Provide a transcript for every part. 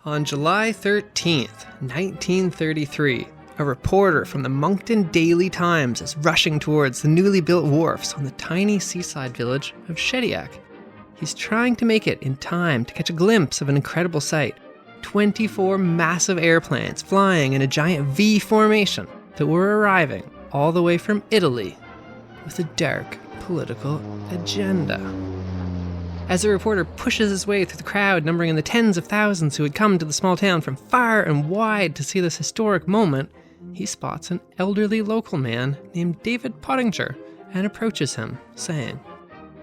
On July 13th, 1933, a reporter from the Moncton Daily Times is rushing towards the newly built wharfs on the tiny seaside village of Shediac. He's trying to make it in time to catch a glimpse of an incredible sight. 24 massive airplanes flying in a giant V formation that were arriving all the way from Italy with a dark political agenda. As the reporter pushes his way through the crowd numbering in the tens of thousands who had come to the small town from far and wide to see this historic moment, he spots an elderly local man named David Pottinger and approaches him, saying,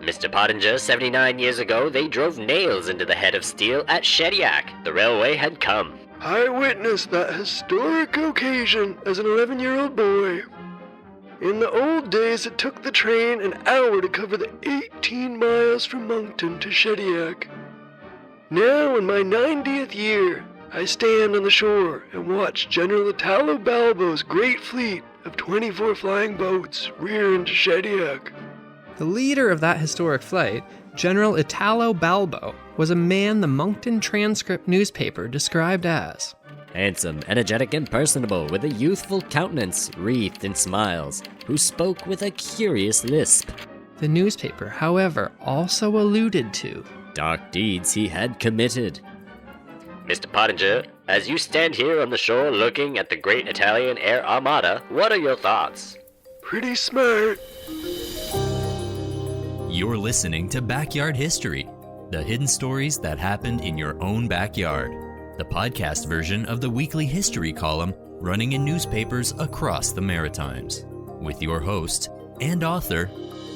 Mr. Pottinger, 79 years ago, they drove nails into the head of steel at Shediac. The railway had come. I witnessed that historic occasion as an 11-year-old boy. In the old days, it took the train an hour to cover the 18 miles from Moncton to Shediac. Now, in my 90th year, I stand on the shore and watch General Italo Balbo's great fleet of 24 flying boats rear into Shediac. The leader of that historic flight, General Italo Balbo, was a man the Moncton Transcript newspaper described as handsome, energetic, and personable, with a youthful countenance wreathed in smiles, who spoke with a curious lisp. The newspaper, however, also alluded to dark deeds he had committed. Mr. Pottinger, as you stand here on the shore looking at the great Italian Air Armada, what are your thoughts? Pretty smart. You're listening to Backyard History, the hidden stories that happened in your own backyard, the podcast version of the weekly history column running in newspapers across the Maritimes, with your host and author,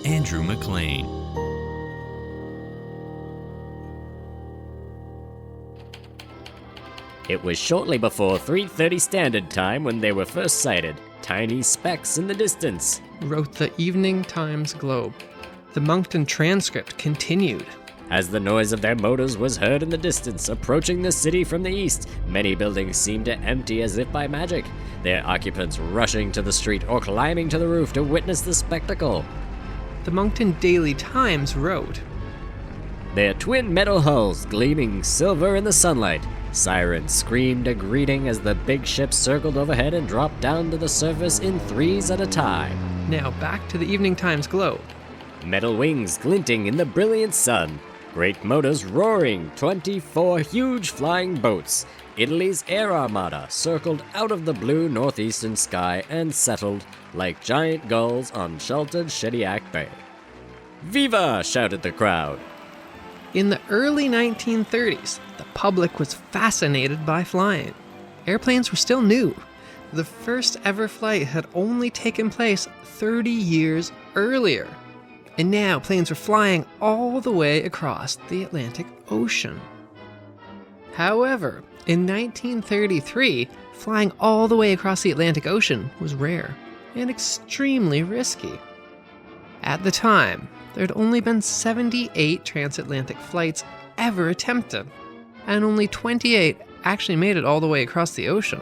Andrew McLean. It was shortly before 3:30 Standard Time when they were first sighted, tiny specks in the distance, wrote the Evening Times Globe. The Moncton Transcript continued. As the noise of their motors was heard in the distance, approaching the city from the east, many buildings seemed to empty as if by magic, their occupants rushing to the street or climbing to the roof to witness the spectacle. The Moncton Daily Times wrote, their twin metal hulls gleaming silver in the sunlight. Sirens screamed a greeting as the big ships circled overhead and dropped down to the surface in threes at a time. Now back to the Evening Times Globe. Metal wings glinting in the brilliant sun. Great motors roaring, 24 huge flying boats. Italy's Air Armada circled out of the blue northeastern sky and settled like giant gulls on sheltered Shediac Bay. Viva! Shouted the crowd. In the early 1930s, the public was fascinated by flying. Airplanes were still new. The first ever flight had only taken place 30 years earlier. And now planes were flying all the way across the Atlantic Ocean. However, in 1933, flying all the way across the Atlantic Ocean was rare and extremely risky. At the time, there had only been 78 transatlantic flights ever attempted, and only 28 actually made it all the way across the ocean.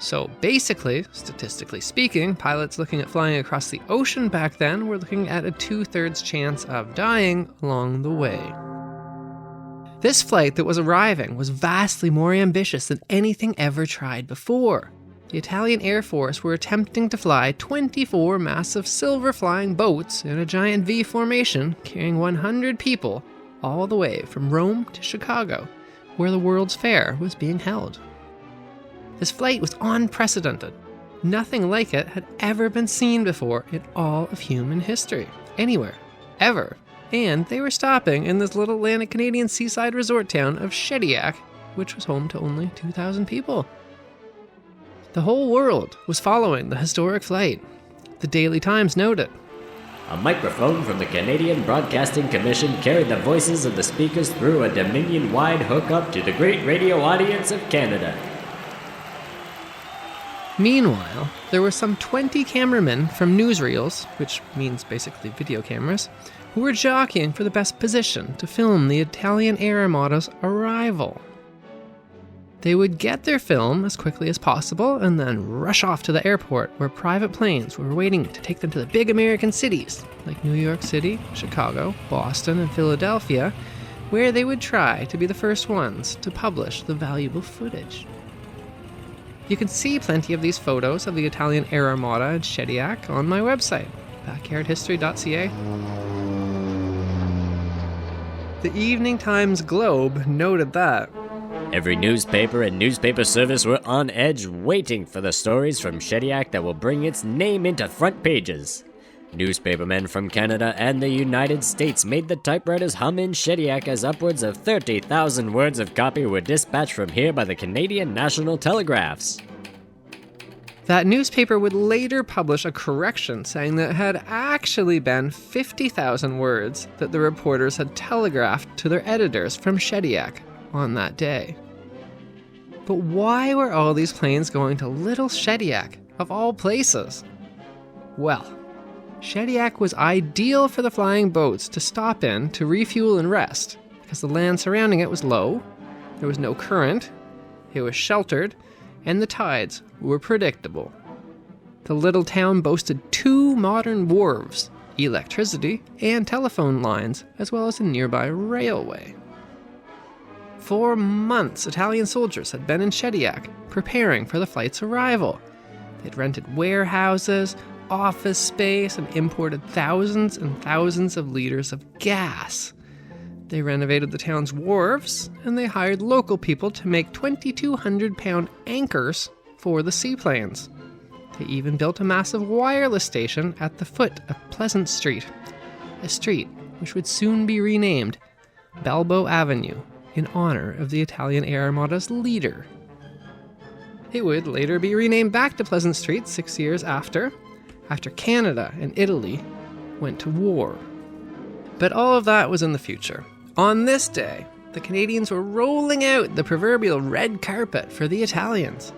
So basically, statistically speaking, pilots looking at flying across the ocean back then were looking at a 2/3 chance of dying along the way. This flight that was arriving was vastly more ambitious than anything ever tried before. The Italian Air Force were attempting to fly 24 massive silver flying boats in a giant V formation carrying 100 people all the way from Rome to Chicago, where the World's Fair was being held. This flight was unprecedented. Nothing like it had ever been seen before in all of human history, anywhere, ever. And they were stopping in this little Atlantic Canadian seaside resort town of Shediac, which was home to only 2,000 people. The whole world was following the historic flight. The Daily Times noted, a microphone from the Canadian Broadcasting Commission carried the voices of the speakers through a Dominion-wide hookup to the great radio audience of Canada. Meanwhile, there were some 20 cameramen from newsreels, which means basically video cameras, who were jockeying for the best position to film the Italian Air Armada's arrival. They would get their film as quickly as possible and then rush off to the airport where private planes were waiting to take them to the big American cities like New York City, Chicago, Boston, and Philadelphia, where they would try to be the first ones to publish the valuable footage. You can see plenty of these photos of the Italian Air Armada and Shediac on my website, backyardhistory.ca. The Evening Times Globe noted that Every newspaper and newspaper service were on edge waiting for the stories from Shediac that will bring its name into front pages. Newspapermen from Canada and the United States made the typewriters hum in Shediac as upwards of 30,000 words of copy were dispatched from here by the Canadian National Telegraphs. that newspaper would later publish a correction saying that it had actually been 50,000 words that the reporters had telegraphed to their editors from Shediac on that day. But why were all these planes going to Little Shediac, of all places? Well, Shediac was ideal for the flying boats to stop in to refuel and rest, because the land surrounding it was low, there was no current, it was sheltered, and the tides were predictable. The little town boasted 2 modern wharves, electricity, and telephone lines, as well as a nearby railway. For months, Italian soldiers had been in Shediac, preparing for the flight's arrival. They'd rented warehouses, office space, and imported thousands and thousands of liters of gas. They renovated the town's wharves, and they hired local people to make 2,200-pound anchors for the seaplanes. They even built a massive wireless station at the foot of Pleasant Street, a street which would soon be renamed Balbo Avenue in honor of the Italian Air Armada's leader. It would later be renamed back to Pleasant Street 6 years after Canada and Italy went to war. But all of that was in the future. On this day, the Canadians were rolling out the proverbial red carpet for the Italians.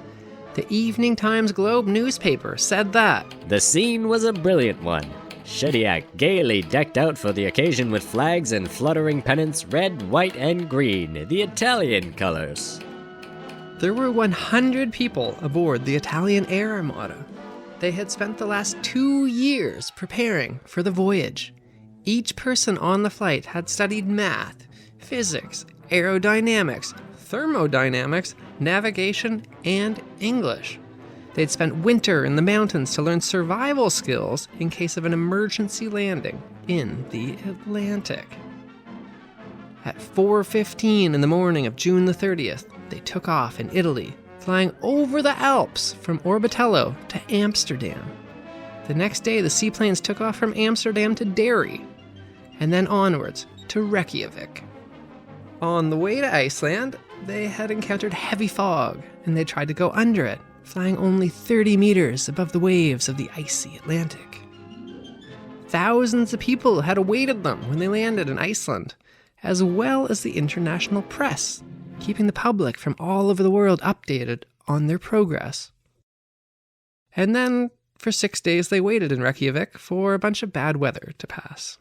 The Evening Times Globe newspaper said that The scene was a brilliant one. Shediac gaily decked out for the occasion with flags and fluttering pennants, red, white, and green, the Italian colors. there were 100 people aboard the Italian Air Armada. They had spent the last 2 years preparing for the voyage. Each person on the flight had studied math, physics, aerodynamics, thermodynamics, navigation, and English. They'd spent winter in the mountains to learn survival skills in case of an emergency landing in the Atlantic. At 4:15 in the morning of June the 30th, they took off in Italy, flying over the Alps from Orbitello to Amsterdam. The next day, the seaplanes took off from Amsterdam to Derry, and then onwards to Reykjavik. On the way to Iceland, they had encountered heavy fog, and they tried to go under it, flying only 30 meters above the waves of the icy Atlantic. Thousands of people had awaited them when they landed in Iceland, as well as the international press, keeping the public from all over the world updated on their progress. And then, for 6 days, they waited in Reykjavik for a bunch of bad weather to pass.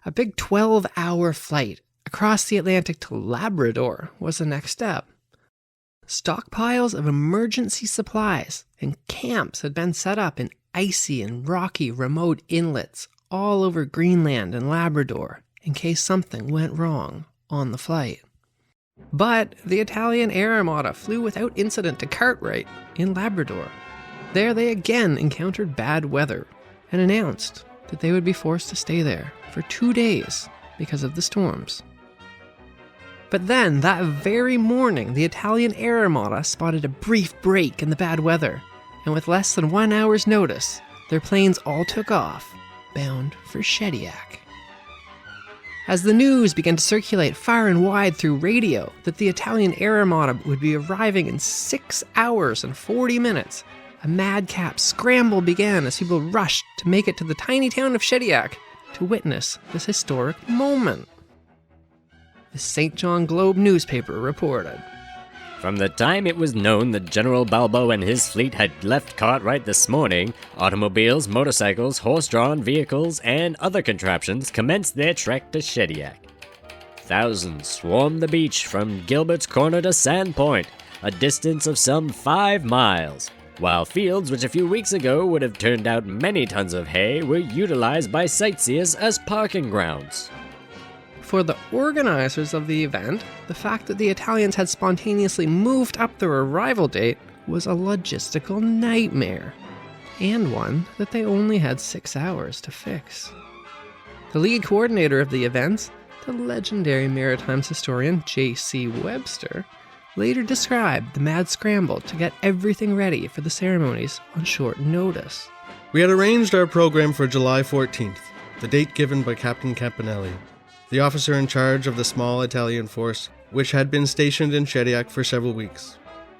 A big 12-hour flight across the Atlantic to Labrador was the next step. Stockpiles of emergency supplies and camps had been set up in icy and rocky remote inlets all over Greenland and Labrador in case something went wrong on the flight. But the Italian Air Armada flew without incident to Cartwright in Labrador. There they again encountered bad weather and announced that they would be forced to stay there for 2 days because of the storms. But then, that very morning, the Italian Air Armada spotted a brief break in the bad weather, and with less than 1 hour's notice, their planes all took off, bound for Shediac. As the news began to circulate far and wide through radio that the Italian Air Armada would be arriving in 6 hours and 40 minutes, a madcap scramble began as people rushed to make it to the tiny town of Shediac to witness this historic moment. The St. John Globe newspaper reported. From the time it was known that General Balbo and his fleet had left Cartwright this morning, automobiles, motorcycles, horse-drawn vehicles, and other contraptions commenced their trek to Shediac. Thousands swarmed the beach from Gilbert's Corner to Sandpoint, a distance of some 5 miles, while fields which a few weeks ago would have turned out many tons of hay were utilized by sightseers as parking grounds. for the organizers of the event, the fact that the Italians had spontaneously moved up their arrival date was a logistical nightmare, and one that they only had 6 hours to fix. The lead coordinator of the events, the legendary Maritimes historian J.C. Webster, later described the mad scramble to get everything ready for the ceremonies on short notice. We had arranged our program for July 14th, the date given by Captain Campanelli, the officer in charge of the small Italian force which had been stationed in Shediac for several weeks,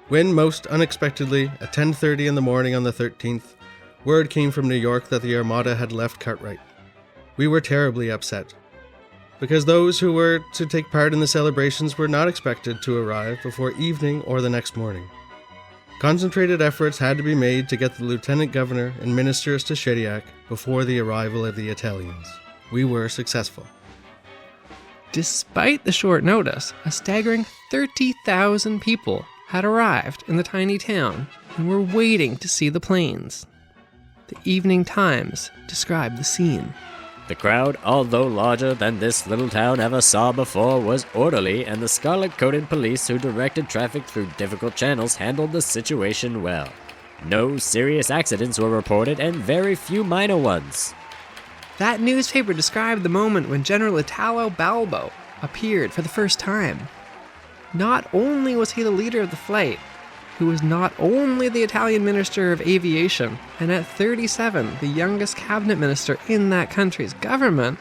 when most unexpectedly, at 10:30 in the morning on the 13th, word came from New York that the Armada had left Cartwright. We were terribly upset, because those who were to take part in the celebrations were not expected to arrive before evening or the next morning. Concentrated efforts had to be made to get the lieutenant governor and ministers to Shediac before the arrival of the Italians. We were successful. Despite the short notice, a staggering 30,000 people had arrived in the tiny town and were waiting to see the planes. The Evening Times described the scene. The crowd, although larger than this little town ever saw before, was orderly, and the scarlet-coated police who directed traffic through difficult channels handled the situation well. No serious accidents were reported, and very few minor ones. That newspaper described the moment when General Italo Balbo appeared for the first time. Not only was he the leader of the flight, who was not only the Italian Minister of Aviation, and at 37, the youngest cabinet minister in that country's government,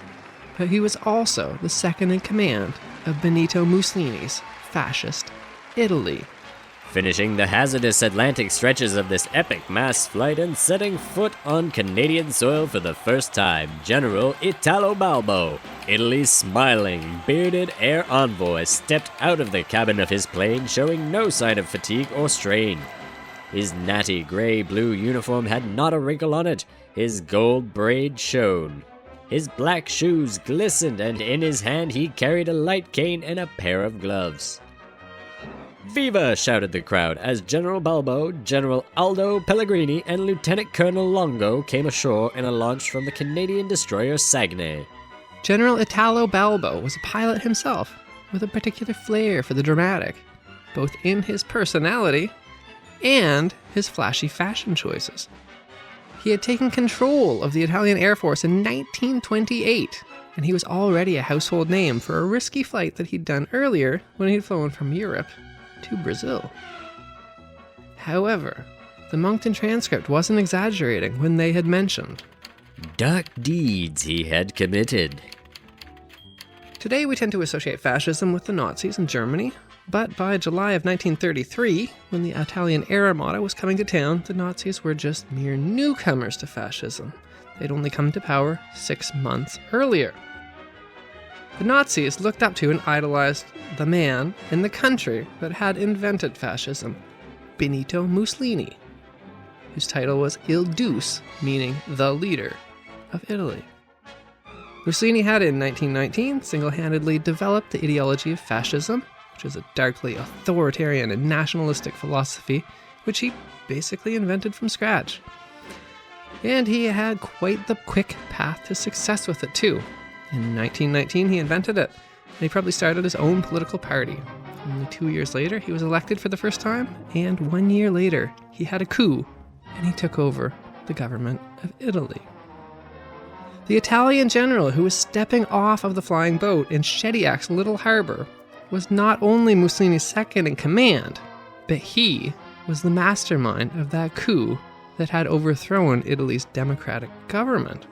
but he was also the second in command of Benito Mussolini's Fascist Italy. Finishing the hazardous Atlantic stretches of this epic mass flight and setting foot on Canadian soil for the first time, General Italo Balbo, Italy's smiling, bearded air envoy, stepped out of the cabin of his plane showing no sign of fatigue or strain. His natty gray-blue uniform had not a wrinkle on it, his gold braid shone. His black shoes glistened, and in his hand he carried a light cane and a pair of gloves. "Viva!" shouted the crowd as General Balbo, General Aldo Pellegrini, and Lieutenant Colonel Longo came ashore in a launch from the Canadian destroyer Saguenay. General Italo Balbo was a pilot himself, with a particular flair for the dramatic, both in his personality and his flashy fashion choices. He had taken control of the Italian Air Force in 1928, and he was already a household name for a risky flight that he'd done earlier when he'd flown from Europe to Brazil. However, the Moncton transcript wasn't exaggerating when they had mentioned dark deeds he had committed. Today we tend to associate fascism with the Nazis in Germany, but by July of 1933, when the Italian Air Armada was coming to town, the Nazis were just mere newcomers to fascism. They'd only come to power 6 months earlier. The Nazis looked up to and idolized the man in the country that had invented fascism, Benito Mussolini, whose title was Il Duce, meaning the leader of Italy. Mussolini had in 1919 single-handedly developed the ideology of fascism, which is a darkly authoritarian and nationalistic philosophy, which he basically invented from scratch. And he had quite the quick path to success with it too. In 1919, he invented it, and he probably started his own political party. Only 2 years later, he was elected for the first time, and 1 year later, he had a coup, and he took over the government of Italy. The Italian general who was stepping off of the flying boat in Shediac's little harbor was not only Mussolini's second in command, but he was the mastermind of that coup that had overthrown Italy's democratic government.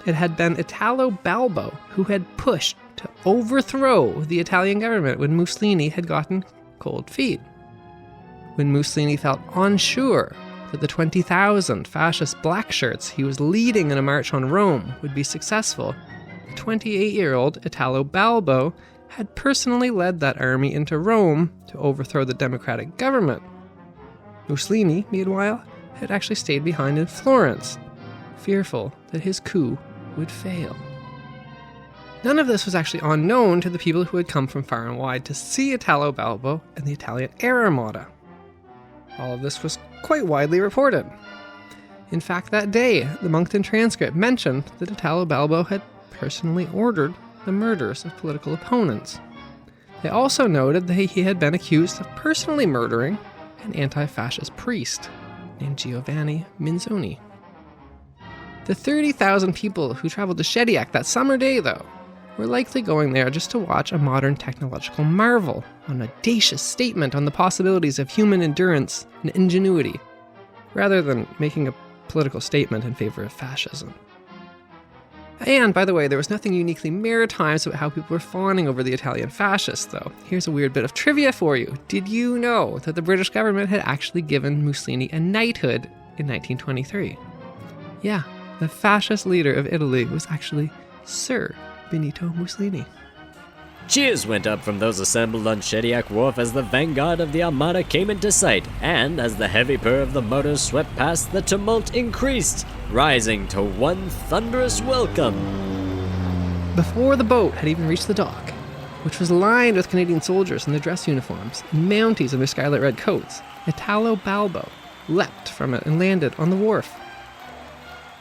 It had been Italo Balbo who had pushed to overthrow the Italian government when Mussolini had gotten cold feet. When Mussolini felt unsure that the 20,000 fascist black shirts he was leading in a march on Rome would be successful, the 28-year-old Italo Balbo had personally led that army into Rome to overthrow the democratic government. Mussolini, meanwhile, had actually stayed behind in Florence, fearful that his coup would fail. None of this was actually unknown to the people who had come from far and wide to see Italo Balbo and the Italian Air Armada. All of this was quite widely reported. In fact, that day, the Moncton transcript mentioned that Italo Balbo had personally ordered the murders of political opponents. They also noted that he had been accused of personally murdering an anti-fascist priest named Giovanni Minzoni. The 30,000 people who traveled to Shediac that summer day, though, were likely going there just to watch a modern technological marvel, an audacious statement on the possibilities of human endurance and ingenuity, rather than making a political statement in favor of fascism. And, by the way, there was nothing uniquely Maritimes about how people were fawning over the Italian fascists, though. Here's a weird bit of trivia for you. Did you know that the British government had actually given Mussolini a knighthood in 1923? Yeah, the fascist leader of Italy was actually Sir Benito Mussolini. Cheers went up from those assembled on Shediac Wharf as the vanguard of the Armada came into sight, and as the heavy purr of the motors swept past, the tumult increased, rising to one thunderous welcome. Before the boat had even reached the dock, which was lined with Canadian soldiers in their dress uniforms and Mounties in their scarlet red coats, Italo Balbo leapt from it and landed on the wharf.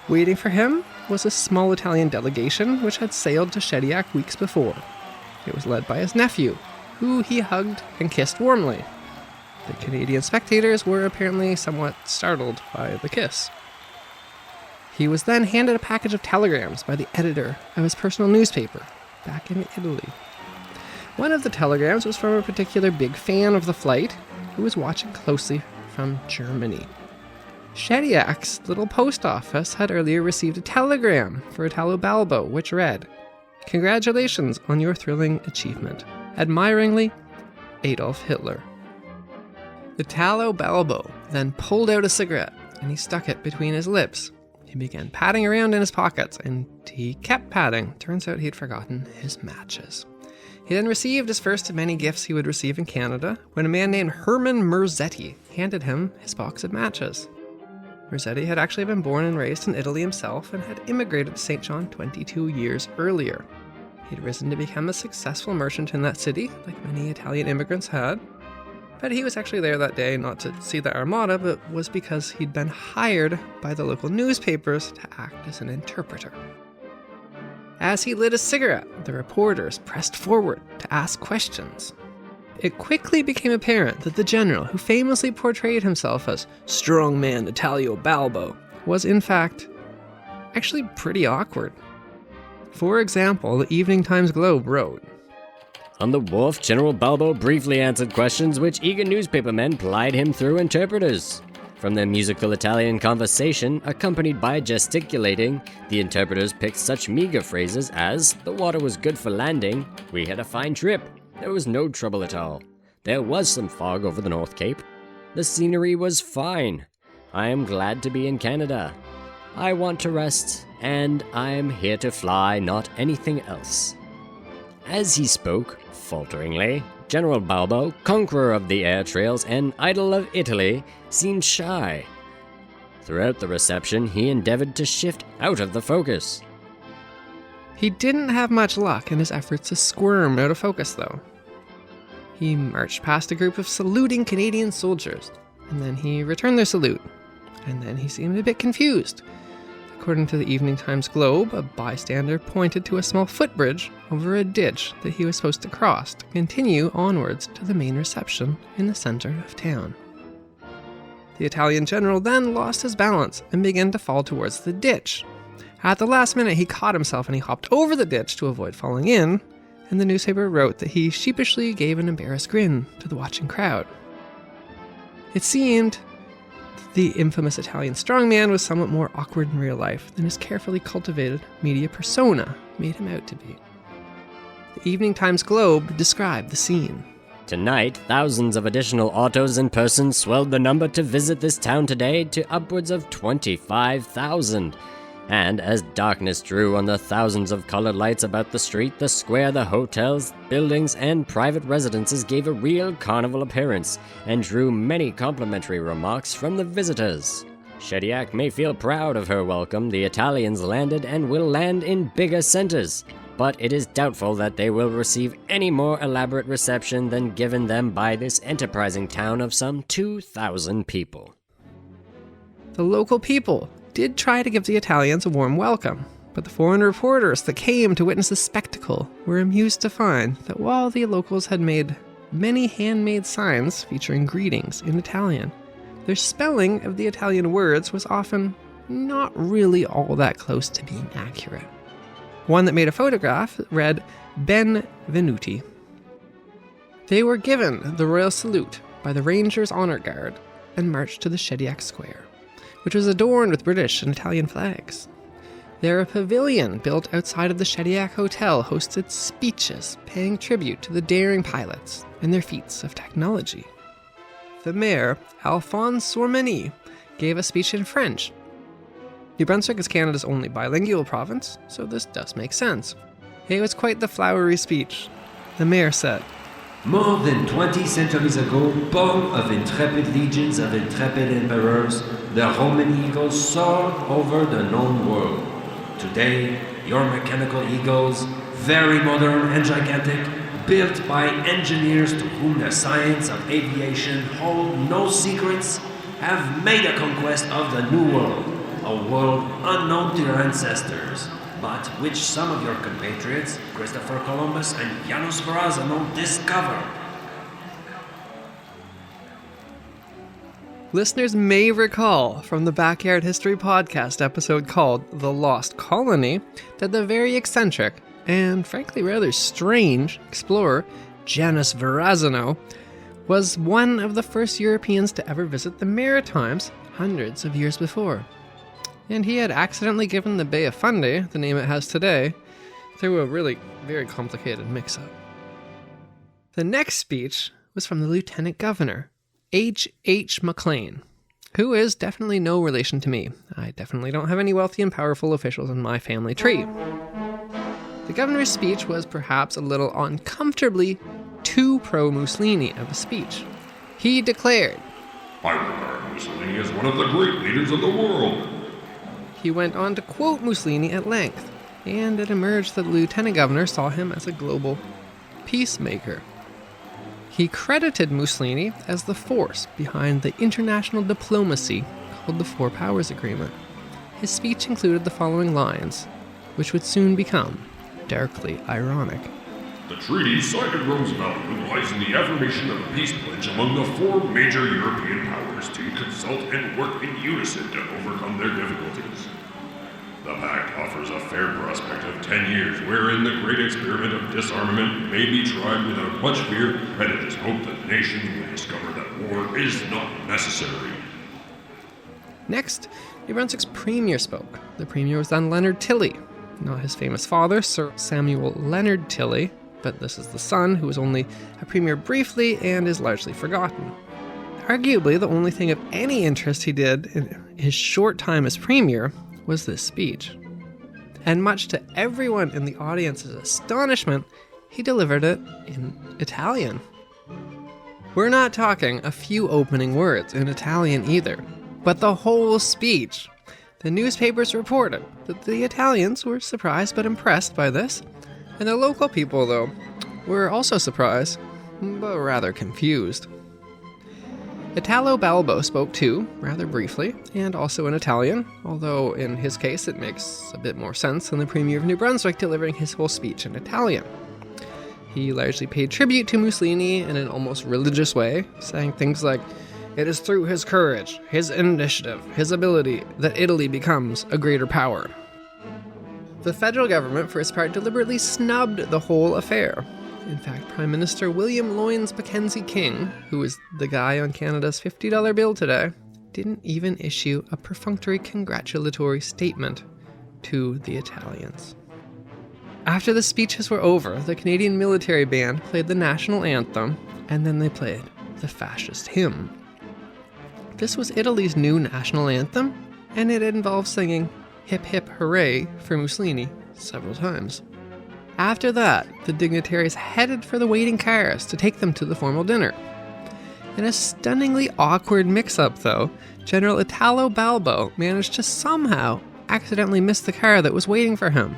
Waiting for him was a small Italian delegation which had sailed to Shediac weeks before. It was led by his nephew, who he hugged and kissed warmly. The Canadian spectators were apparently somewhat startled by the kiss. He was then handed a package of telegrams by the editor of his personal newspaper back in Italy. One of the telegrams was from a particular big fan of the flight who was watching closely from Germany. Shediac's little post office had earlier received a telegram for Italo Balbo, which read, "Congratulations on your thrilling achievement. Admiringly, Adolf Hitler." Italo Balbo then pulled out a cigarette and he stuck it between his lips. He began patting around in his pockets, and he kept patting. Turns out he'd forgotten his matches. He then received his first of many gifts he would receive in Canada when a man named Herman Merzetti handed him his box of matches. Merzetti had actually been born and raised in Italy himself and had immigrated to St. John 22 years earlier. He'd risen to become a successful merchant in that city, like many Italian immigrants had. But he was actually there that day not to see the Armada, but was because he'd been hired by the local newspapers to act as an interpreter. As he lit a cigarette, the reporters pressed forward to ask questions. It quickly became apparent that the general, who famously portrayed himself as strongman Italo Balbo, was in fact actually pretty awkward. For example, the Evening Times Globe wrote, On the wharf, General Balbo briefly answered questions which eager newspapermen plied him through interpreters. From their musical Italian conversation, accompanied by gesticulating, the interpreters picked such meager phrases as, "The water was good for landing," "We had a fine trip," "There was no trouble at all," "There was some fog over the North Cape," "The scenery was fine," "I am glad to be in Canada," "I want to rest," and "I'm here to fly, not anything else." As he spoke, falteringly, General Balbo, conqueror of the air trails and idol of Italy, seemed shy. Throughout the reception, he endeavored to shift out of the focus. He didn't have much luck in his efforts to squirm out of focus, though. He marched past a group of saluting Canadian soldiers, and then he returned their salute, and then he seemed a bit confused. According to the Evening Times Globe, a bystander pointed to a small footbridge over a ditch that he was supposed to cross to continue onwards to the main reception in the center of town. The Italian general then lost his balance and began to fall towards the ditch. At the last minute, he caught himself and he hopped over the ditch to avoid falling in, and the newspaper wrote that he sheepishly gave an embarrassed grin to the watching crowd. It seemed the infamous Italian strongman was somewhat more awkward in real life than his carefully cultivated media persona made him out to be. The Evening Times Globe described the scene. Tonight, thousands of additional autos and persons swelled the number to visit this town today to upwards of 25,000. And as darkness drew on the thousands of colored lights about the street, the square, the hotels, buildings, and private residences gave a real carnival appearance and drew many complimentary remarks from the visitors. Shediac may feel proud of her welcome. The Italians landed and will land in bigger centers, but it is doubtful that they will receive any more elaborate reception than given them by this enterprising town of some 2,000 people. The local people did try to give the Italians a warm welcome, But the foreign reporters that came to witness the spectacle were amused to find that while the locals had made many handmade signs featuring greetings in Italian, their spelling of the Italian words was often not really all that close to being accurate. One that made a photograph read "Benvenuti." They were given the royal salute by the Rangers Honor Guard and marched to the Shediac Square, which was adorned with British and Italian flags. There, a pavilion built outside of the Shediac Hotel hosted speeches paying tribute to the daring pilots and their feats of technology. The mayor, Alphonse Sormany, gave a speech in French. New Brunswick is Canada's only bilingual province, so this does make sense. It was quite the flowery speech. The mayor said, "More than 20 centuries ago, born of intrepid legions of intrepid emperors, the Roman eagle soared over the known world. Today, your mechanical eagles, very modern and gigantic, built by engineers to whom the science of aviation hold no secrets, have made a conquest of the New World, a world unknown to your ancestors, but which some of your compatriots, Christopher Columbus and Janos Verrazano, discovered." Listeners may recall from the Backyard History podcast episode called The Lost Colony that the very eccentric and frankly rather strange explorer Janos Verrazano was one of the first Europeans to ever visit the Maritimes hundreds of years before. And he had accidentally given the Bay of Fundy the name it has today through a really very complicated mix-up. The next speech was from the Lieutenant Governor, H.H. McLean, who is definitely no relation to me. I definitely don't have any wealthy and powerful officials in my family tree. The governor's speech was perhaps a little uncomfortably too pro-Mussolini of a speech. He declared, "I regard Mussolini as one of the great leaders of the world." He went on to quote Mussolini at length, and it emerged that the lieutenant governor saw him as a global peacemaker. He credited Mussolini as the force behind the international diplomacy called the Four Powers Agreement. His speech included the following lines, which would soon become darkly ironic. "The treaty signed at Roosevelt lies in the affirmation of a peace pledge among the four major European powers to consult and work in unison to overcome their difficulties. The pact offers a fair prospect of 10 years wherein the great experiment of disarmament may be tried without much fear, and it is hoped that nations will discover that war is not necessary." Next, New Brunswick's premier spoke. The premier was then Leonard Tilley, not his famous father, Sir Samuel Leonard Tilley, but this is the son who was only a premier briefly and is largely forgotten. Arguably, the only thing of any interest he did in his short time as premier was this speech. And much to everyone in the audience's astonishment, he delivered it in Italian. We're not talking a few opening words in Italian either, but the whole speech. The newspapers reported that the Italians were surprised but impressed by this, and the local people, though, were also surprised, but rather confused. Italo Balbo spoke too, rather briefly, and also in Italian, although in his case it makes a bit more sense than the Premier of New Brunswick delivering his whole speech in Italian. He largely paid tribute to Mussolini in an almost religious way, saying things like, "It is through his courage, his initiative, his ability that Italy becomes a greater power." The federal government, for its part, deliberately snubbed the whole affair. In fact, Prime Minister William Loynes Mackenzie King, who is the guy on Canada's $50 bill today, didn't even issue a perfunctory congratulatory statement to the Italians. After the speeches were over, the Canadian military band played the national anthem, and then they played the fascist hymn. This was Italy's new national anthem, and it involved singing "Hip Hip Hooray" for Mussolini several times. After that, the dignitaries headed for the waiting cars to take them to the formal dinner. In a stunningly awkward mix-up, though, General Italo Balbo managed to somehow accidentally miss the car that was waiting for him.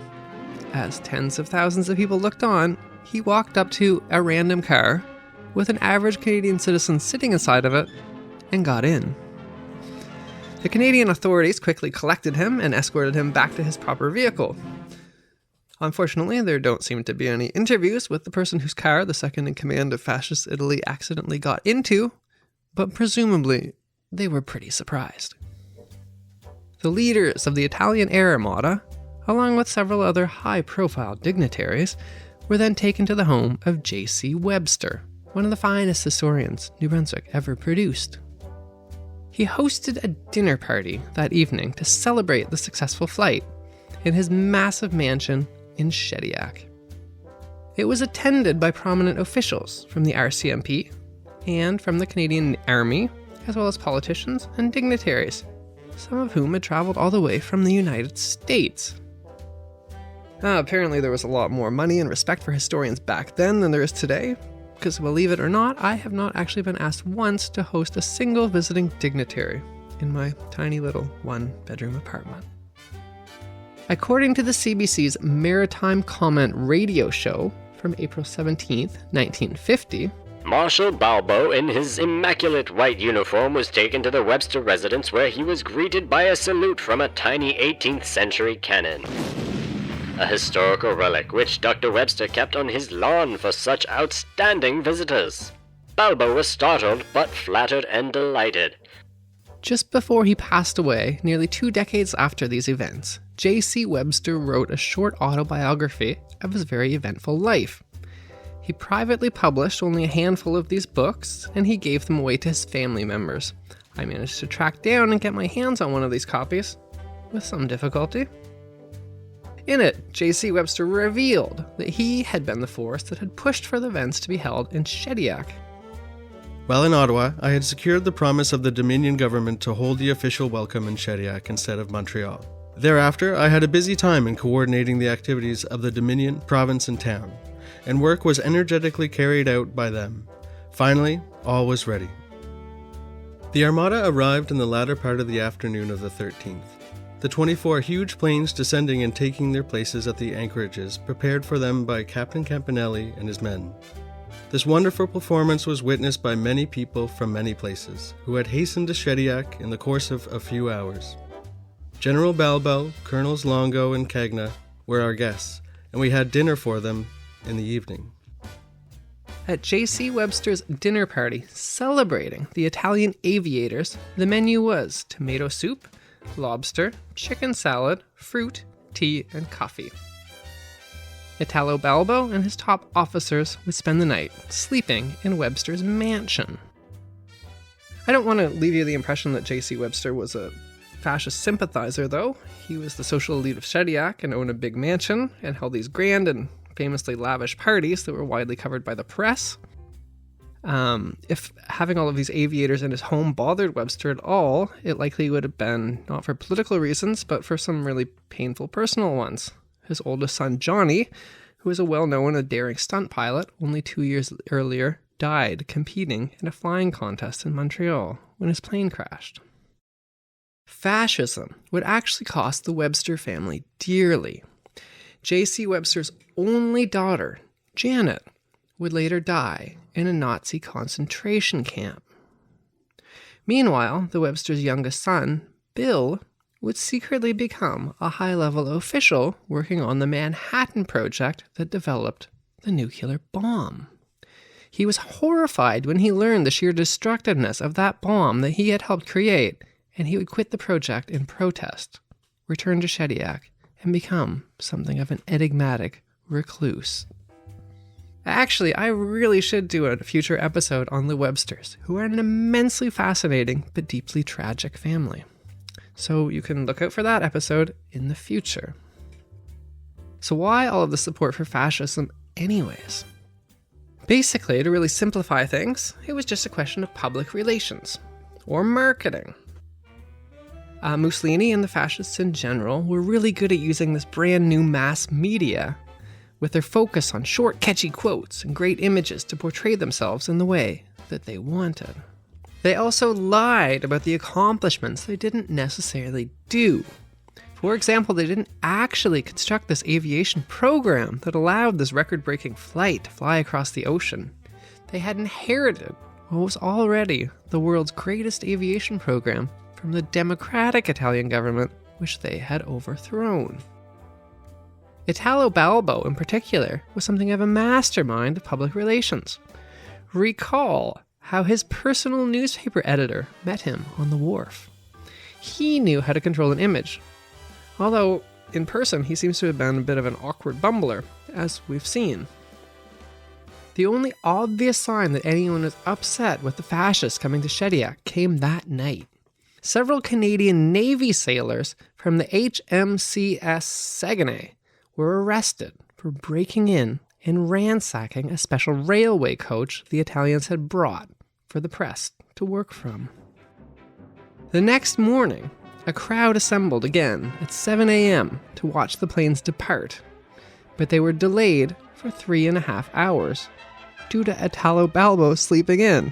As tens of thousands of people looked on, he walked up to a random car with an average Canadian citizen sitting inside of it and got in. The Canadian authorities quickly collected him and escorted him back to his proper vehicle. Unfortunately, there don't seem to be any interviews with the person whose car the second in command of Fascist Italy accidentally got into, but presumably they were pretty surprised. The leaders of the Italian Air Armada, along with several other high-profile dignitaries, were then taken to the home of J.C. Webster, one of the finest historians New Brunswick ever produced. He hosted a dinner party that evening to celebrate the successful flight in his massive mansion in Shediac. It was attended by prominent officials from the RCMP and from the Canadian Army, as well as politicians and dignitaries, some of whom had traveled all the way from the United States. Apparently there was a lot more money and respect for historians back then than there is today, because believe it or not, I have not actually been asked once to host a single visiting dignitary in my tiny little one-bedroom apartment. According to the CBC's Maritime Comment radio show from April 17th, 1950, Marshal Balbo in his immaculate white uniform was taken to the Webster residence where he was greeted by a salute from a tiny 18th century cannon. A historical relic which Dr. Webster kept on his lawn for such outstanding visitors. Balbo was startled but flattered and delighted. Just before he passed away, nearly 2 decades after these events, J.C. Webster wrote a short autobiography of his very eventful life. He privately published only a handful of these books, and he gave them away to his family members. I managed to track down and get my hands on one of these copies, with some difficulty. In it, J.C. Webster revealed that he had been the force that had pushed for the events to be held in Shediac. While in Ottawa, I had secured the promise of the Dominion government to hold the official welcome in Shediac instead of Montreal. Thereafter, I had a busy time in coordinating the activities of the Dominion, province, and town, and work was energetically carried out by them. Finally, all was ready. The Armada arrived in the latter part of the afternoon of the 13th. The 24 huge planes descending and taking their places at the anchorages prepared for them by Captain Campanelli and his men. This wonderful performance was witnessed by many people from many places, who had hastened to Shediac in the course of a few hours. General Balbo, Colonels Longo and Cagna were our guests, and we had dinner for them in the evening. At J.C. Webster's dinner party celebrating the Italian aviators, the menu was tomato soup, lobster, chicken salad, fruit, tea, and coffee. Italo Balbo and his top officers would spend the night sleeping in Webster's mansion. I don't want to leave you the impression that J.C. Webster was a fascist sympathizer, though. He was the social elite of Shediac and owned a big mansion and held these grand and famously lavish parties that were widely covered by the press. If having all of these aviators in his home bothered Webster at all, it likely would have been not for political reasons, but for some really painful personal ones. His oldest son, Johnny, who was a well-known and daring stunt pilot, only 2 years earlier died competing in a flying contest in Montreal when his plane crashed. Fascism would actually cost the Webster family dearly. J.C. Webster's only daughter, Janet, would later die in a Nazi concentration camp. Meanwhile, the Webster's youngest son, Bill, would secretly become a high-level official working on the Manhattan Project that developed the nuclear bomb. He was horrified when he learned the sheer destructiveness of that bomb that he had helped create, and he would quit the project in protest, return to Shediac, and become something of an enigmatic recluse. Actually, I really should do a future episode on the Websters, who are an immensely fascinating but deeply tragic family. So you can look out for that episode in the future. So why all of the support for fascism anyways? Basically, to really simplify things, it was just a question of public relations, or marketing. Mussolini and the fascists in general were really good at using this brand new mass media with their focus on short, catchy quotes and great images to portray themselves in the way that they wanted. They also lied about the accomplishments they didn't necessarily do. For example, they didn't actually construct this aviation program that allowed this record-breaking flight to fly across the ocean. They had inherited what was already the world's greatest aviation program from the democratic Italian government, which they had overthrown. Italo Balbo, in particular, was something of a mastermind of public relations. Recall how his personal newspaper editor met him on the wharf. He knew how to control an image, although in person he seems to have been a bit of an awkward bumbler, as we've seen. The only obvious sign that anyone was upset with the fascists coming to Shediac came that night. Several Canadian Navy sailors from the HMCS Saguenay were arrested for breaking in and ransacking a special railway coach the Italians had brought for the press to work from. The next morning, a crowd assembled again at 7 a.m. to watch the planes depart, but they were delayed for 3.5 hours due to Italo Balbo sleeping in.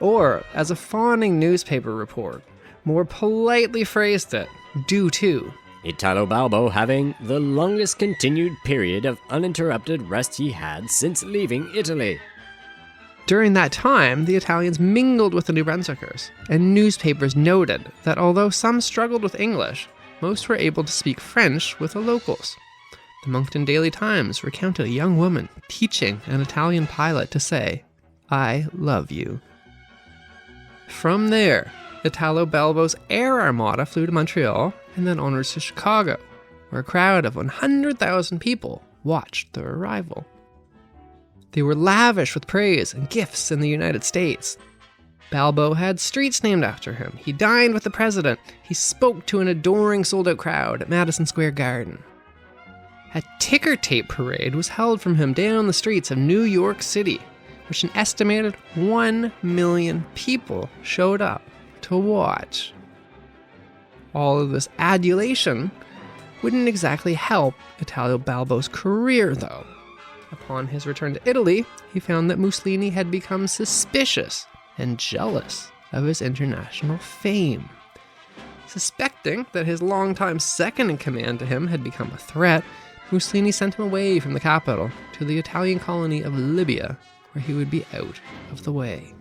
Or, as a fawning newspaper report more politely phrased it, due to Italo Balbo having the longest continued period of uninterrupted rest he had since leaving Italy. During that time, the Italians mingled with the New Brunswickers, and newspapers noted that although some struggled with English, most were able to speak French with the locals. The Moncton Daily Times recounted a young woman teaching an Italian pilot to say, "I love you." From there, Italo Balbo's Air Armada flew to Montreal and then onwards to Chicago, where a crowd of 100,000 people watched their arrival. They were lavish with praise and gifts in the United States. Balbo had streets named after him. He dined with the president. He spoke to an adoring sold-out crowd at Madison Square Garden. A ticker tape parade was held from him down the streets of New York City, which an estimated 1 million people showed up to watch. All of this adulation wouldn't exactly help Italo Balbo's career, though. Upon his return to Italy, he found that Mussolini had become suspicious and jealous of his international fame. Suspecting that his longtime second-in-command to him had become a threat, Mussolini sent him away from the capital to the Italian colony of Libya, where he would be out of the way.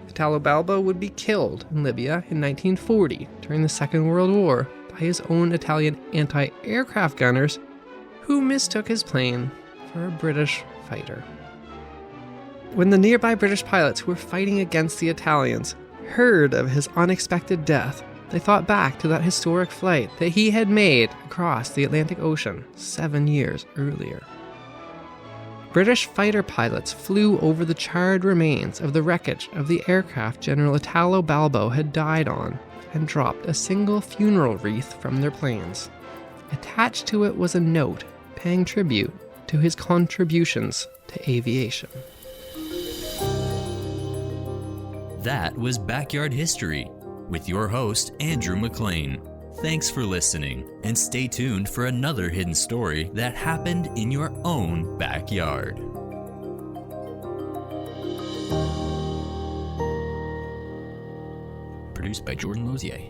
Italo Balbo would be killed in Libya in 1940 during the Second World War by his own Italian anti-aircraft gunners, who mistook his plane for a British fighter. When the nearby British pilots who were fighting against the Italians heard of his unexpected death, they thought back to that historic flight that he had made across the Atlantic Ocean 7 years earlier. British fighter pilots flew over the charred remains of the wreckage of the aircraft General Italo Balbo had died on and dropped a single funeral wreath from their planes. Attached to it was a note paying tribute to his contributions to aviation. That was Backyard History with your host, Andrew McLean. Thanks for listening, and stay tuned for another hidden story that happened in your own backyard. Produced by Jordan Lozier.